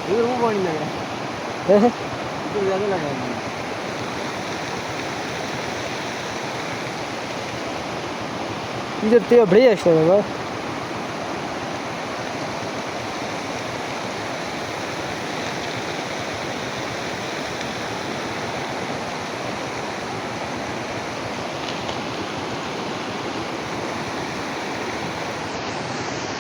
इधर वो पानी लगा है इधर ज़्यादा लगा है इधर ते बढ़िया है